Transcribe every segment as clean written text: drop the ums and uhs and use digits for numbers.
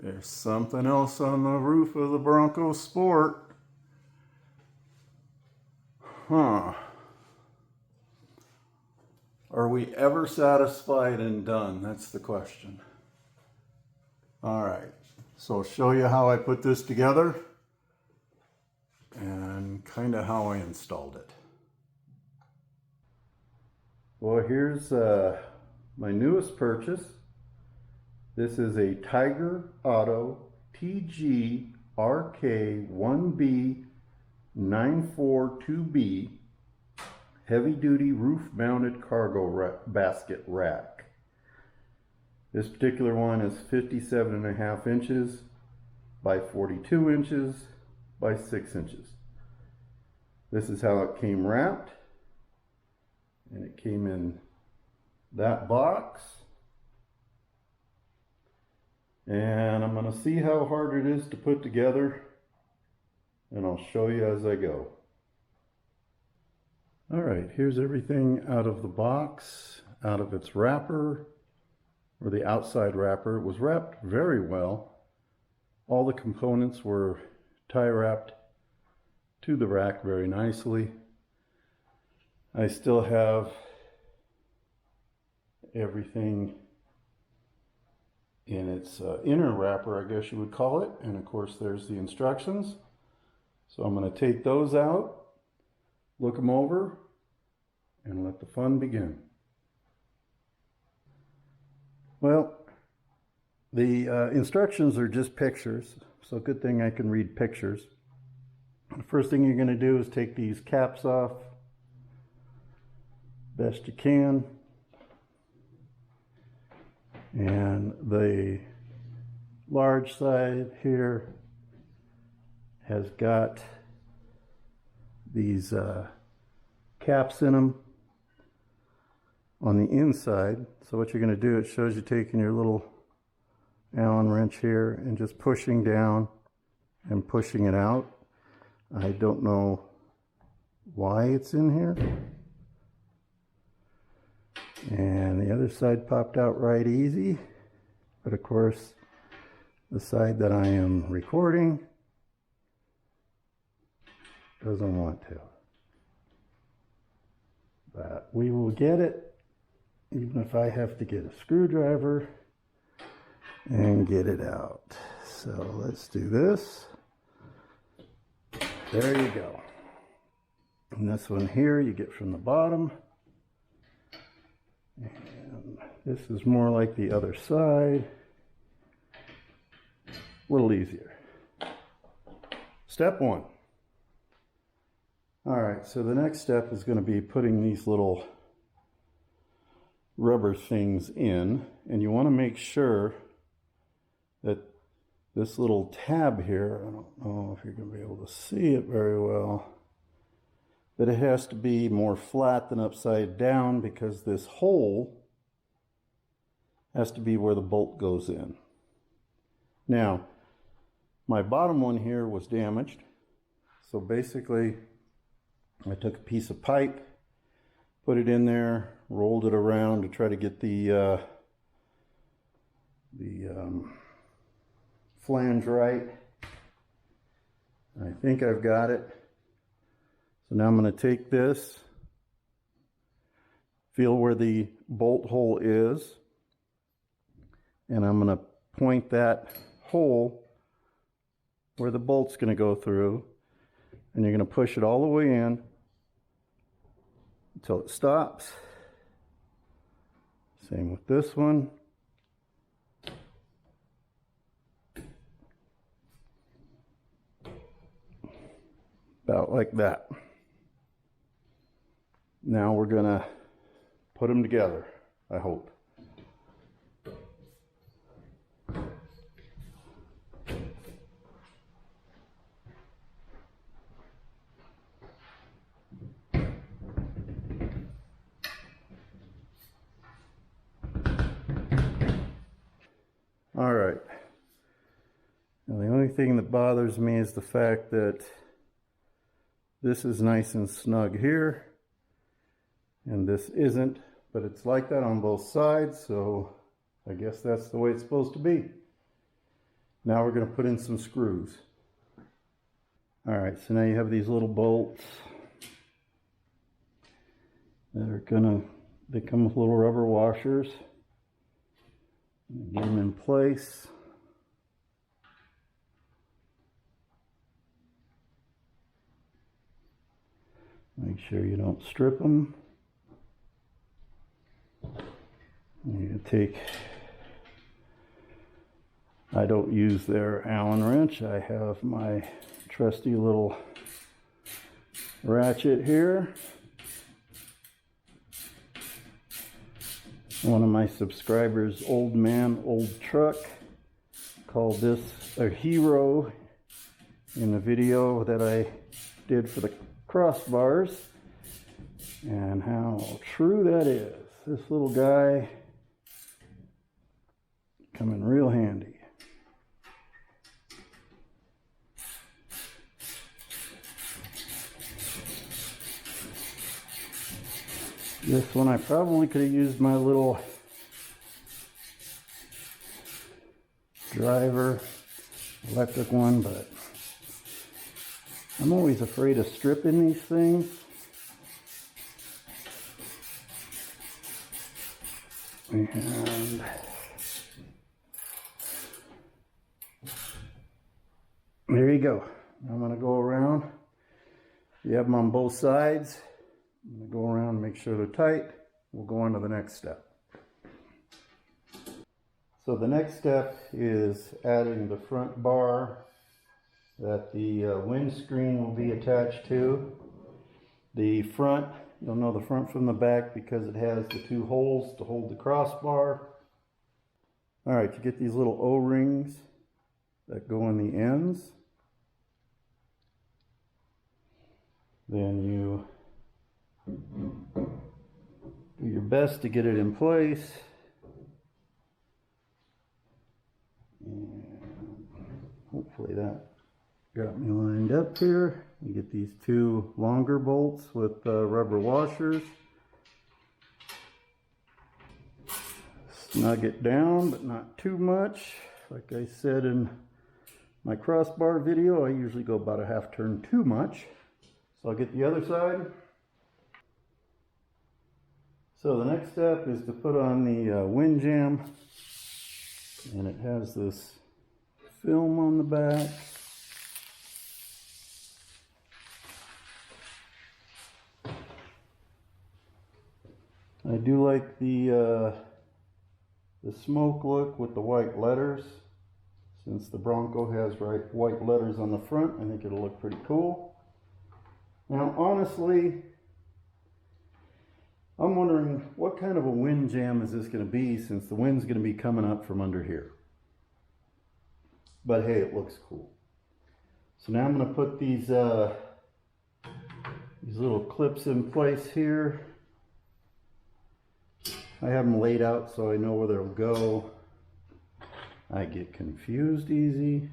There's something else on the roof of the Bronco Sport. Huh. Are we ever satisfied and done? That's the question. All right, so I'll show you how I put this together and kind of how I installed it. Well, here's my newest purchase. This is a Tiger Auto TG RK1B 942B heavy duty roof mounted cargo basket rack. This particular one is 57.5 inches by 42 inches by 6 inches. This is how it came wrapped, and it came in that box. And I'm going to see how hard it is to put together, and I'll show you as I go. All right, here's everything out of the box, out of its wrapper, or the outside wrapper. It was wrapped very well. All the components were tie wrapped to the rack very nicely. I still have everything in its inner wrapper, I guess you would call it. And of course, there's the instructions. So I'm going to take those out, look them over, and let the fun begin. Well, the instructions are just pictures, so good thing I can read pictures. The first thing you're going to do is take these caps off best you can. And the large side here has got these caps in them on the inside. So what you're going to do, it shows you taking your little Allen wrench here and just pushing down and pushing it out. I don't know why it's in here. And the other side popped out right easy, but of course the side that I am recording doesn't want to. But we will get it, even if I have to get a screwdriver and get it out. So let's do this. There you go. And this one here you get from the bottom. And this is more like the other side. A little easier. Step one. All right, so the next step is going to be putting these little rubber things in, and you want to make sure that this little tab here, I don't know if you're going to be able to see it very well, that it has to be more flat than upside down, because this hole has to be where the bolt goes in. Now, my bottom one here was damaged, so basically I took a piece of pipe, put it in there, rolled it around to try to get the flange right. I think I've got it. So now I'm going to take this, feel where the bolt hole is, and I'm going to point that hole where the bolt's going to go through, and you're going to push it all the way in until it stops. Same with this one. About like that. Now we're going to put them together, I hope. All right. Now the only thing that bothers me is the fact that this is nice and snug here, and this isn't, but it's like that on both sides, so I guess that's the way it's supposed to be. Now we're going to put in some screws. Alright, so now you have these little bolts that are they come with little rubber washers. Get them in place. Make sure you don't strip them. You take, I don't use their Allen wrench. I have my trusty little ratchet here. One of my subscribers, Old Man, Old Truck, called this a hero in the video that I did for the crossbars, and how true that is. This little guy come in real handy. This one I probably could have used my little driver electric one, but I'm always afraid of stripping these things. And there you go. I'm going to go around. You have them on both sides. I'm going to go around and make sure they're tight. We'll go on to the next step. So the next step is adding the front bar that the windscreen will be attached to. The front, you'll know the front from the back because it has the two holes to hold the crossbar. Alright, you get these little O-rings that go in the ends. Then you do your best to get it in place. And hopefully that got me lined up here. You get these two longer bolts with rubber washers. Snug it down, but not too much. Like I said in my crossbar video, I usually go about a half turn too much. So I'll get the other side. So the next step is to put on the wind jam, and it has this film on the back. I do like the smoke look with the white letters. Since the Bronco has white letters on the front, I think it'll look pretty cool. Now honestly, I'm wondering what kind of a wind jam is this going to be, since the wind's going to be coming up from under here. But hey, it looks cool. So now I'm going to put these little clips in place here. I have them laid out so I know where they'll go. I get confused easy.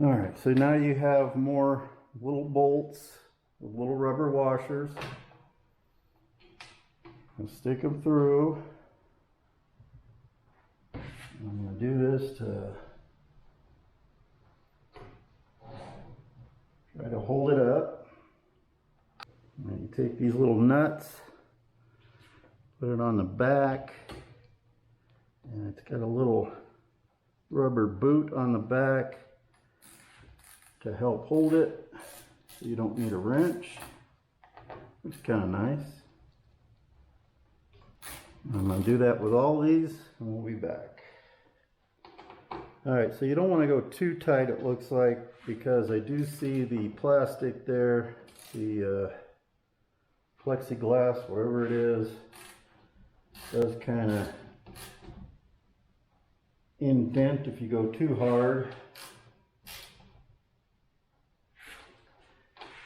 Alright, so now you have more little bolts with little rubber washers. I'll stick them through. I'm going to do this to try to hold it up. And you take these little nuts, put it on the back, and it's got a little rubber boot on the back to help hold it, so you don't need a wrench, which is kind of nice. I'm going to do that with all these, and we'll be back. Alright, so you don't want to go too tight, it looks like, because I do see the plastic there, the plexiglass, whatever it is, does kind of indent if you go too hard.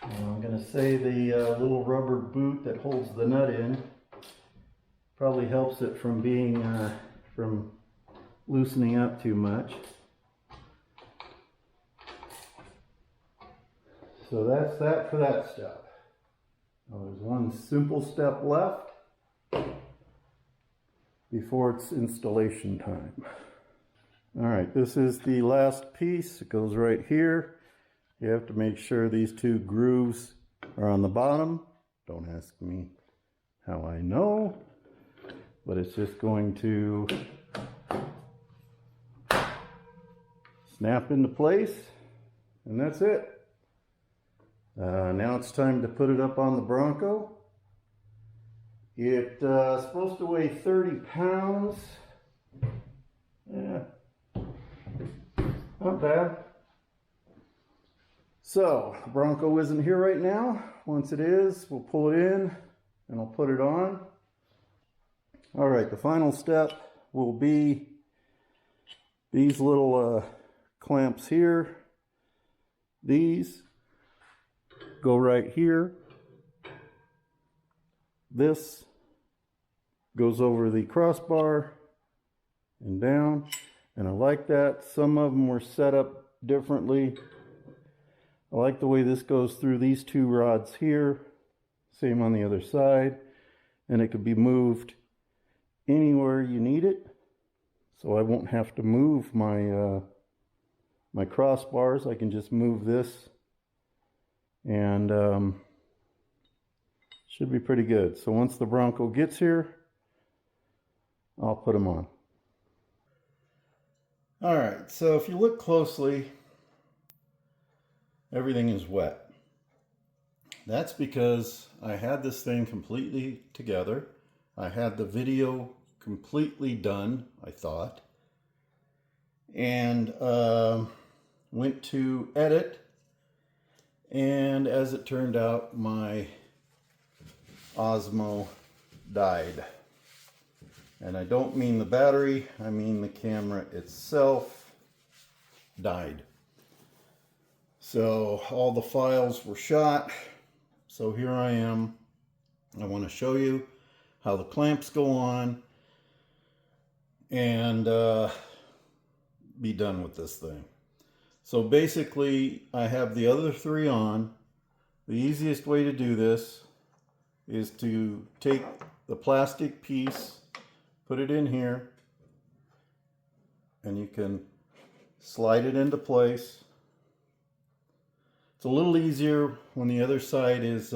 I'm going to say the little rubber boot that holds the nut in probably helps it from being from loosening up too much. So that's that for that step. Now there's one simple step left before it's installation time. All right, this is the last piece. It goes right here. You have to make sure these two grooves are on the bottom. Don't ask me how I know, but it's just going to snap into place, and that's it. Now it's time to put it up on the Bronco. It's supposed to weigh 30 pounds. Yeah, not bad. So, the Bronco isn't here right now. Once it is, we'll pull it in and I'll put it on. All right, the final step will be these little clamps here. These go right here. This goes over the crossbar and down, and I like that. Some of them were set up differently. I like the way this goes through these two rods here, same on the other side, and it could be moved anywhere you need it, so I won't have to move my my crossbars. I can just move this, and should be pretty good. So once the Bronco gets here, I'll put them on. All right, so if you look closely, everything is wet. That's because I had this thing completely together. I had the video completely done, I thought, and went to edit, and as it turned out, my Osmo died. And I don't mean the battery, I mean the camera itself died. So all the files were shot. So here I am. I want to show you how the clamps go on and be done with this thing. So basically I have the other three on. The easiest way to do this is to take the plastic piece, put it in here, and you can slide it into place. It's a little easier when the other side is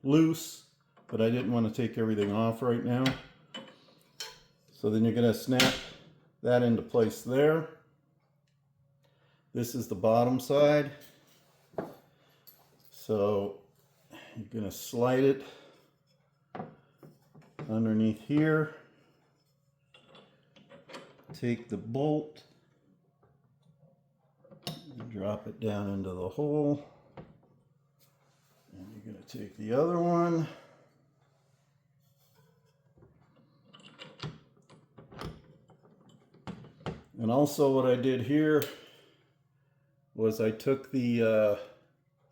loose, but I didn't want to take everything off right now. So then you're going to snap that into place there. This is the bottom side. So you're going to slide it underneath here. Take the bolt and drop it down into the hole. And you're going to take the other one. And also what I did here was I took the,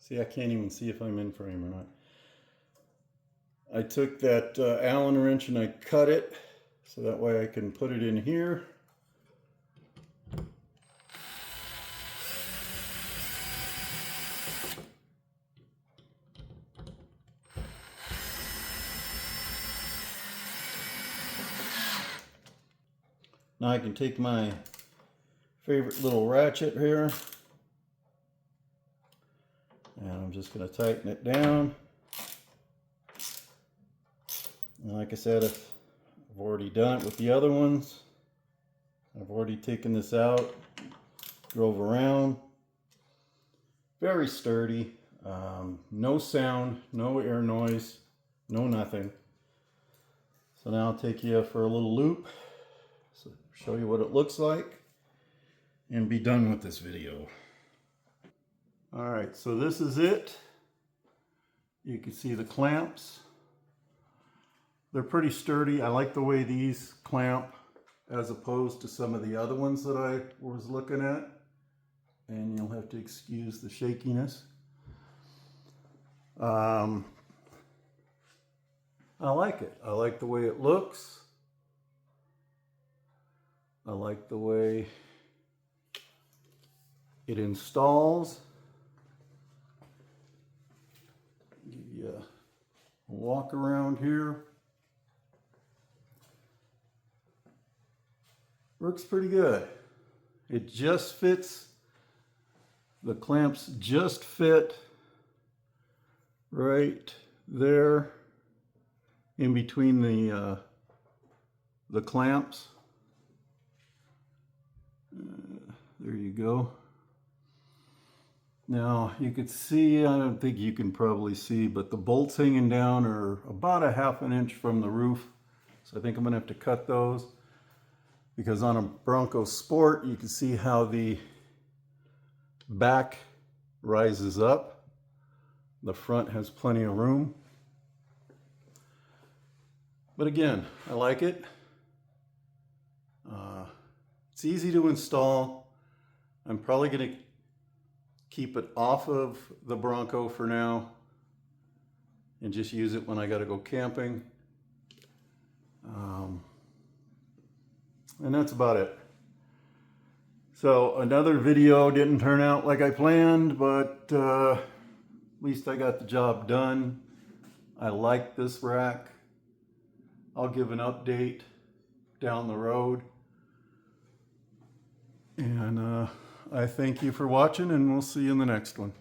see, I can't even see if I'm in frame or not. I took that Allen wrench and I cut it so that way I can put it in here. Now I can take my favorite little ratchet here, and I'm just going to tighten it down. And like I said, I've already done it with the other ones. I've already taken this out, drove around. Very sturdy, no sound, no air noise, no nothing. So now I'll take you for a little loop. So show you what it looks like and be done with this video. All right, so this is it. You can see the clamps. They're pretty sturdy. I like the way these clamp as opposed to some of the other ones that I was looking at. And you'll have to excuse the shakiness. I like it. I like the way it looks. I like the way it installs. Give you a walk around here. Works pretty good. It just fits. The clamps just fit right there in between the clamps. There you go. Now you could see, I don't think you can probably see, but the bolts hanging down are about a ½ an inch from the roof. So I think I'm gonna have to cut those, because on a Bronco Sport, you can see how the back rises up. The front has plenty of room. But again, I like it. It's easy to install. I'm probably going to keep it off of the Bronco for now and just use it when I got to go camping. And that's about it. So another video didn't turn out like I planned, but at least I got the job done. I like this rack. I'll give an update down the road. And I thank you for watching, and we'll see you in the next one.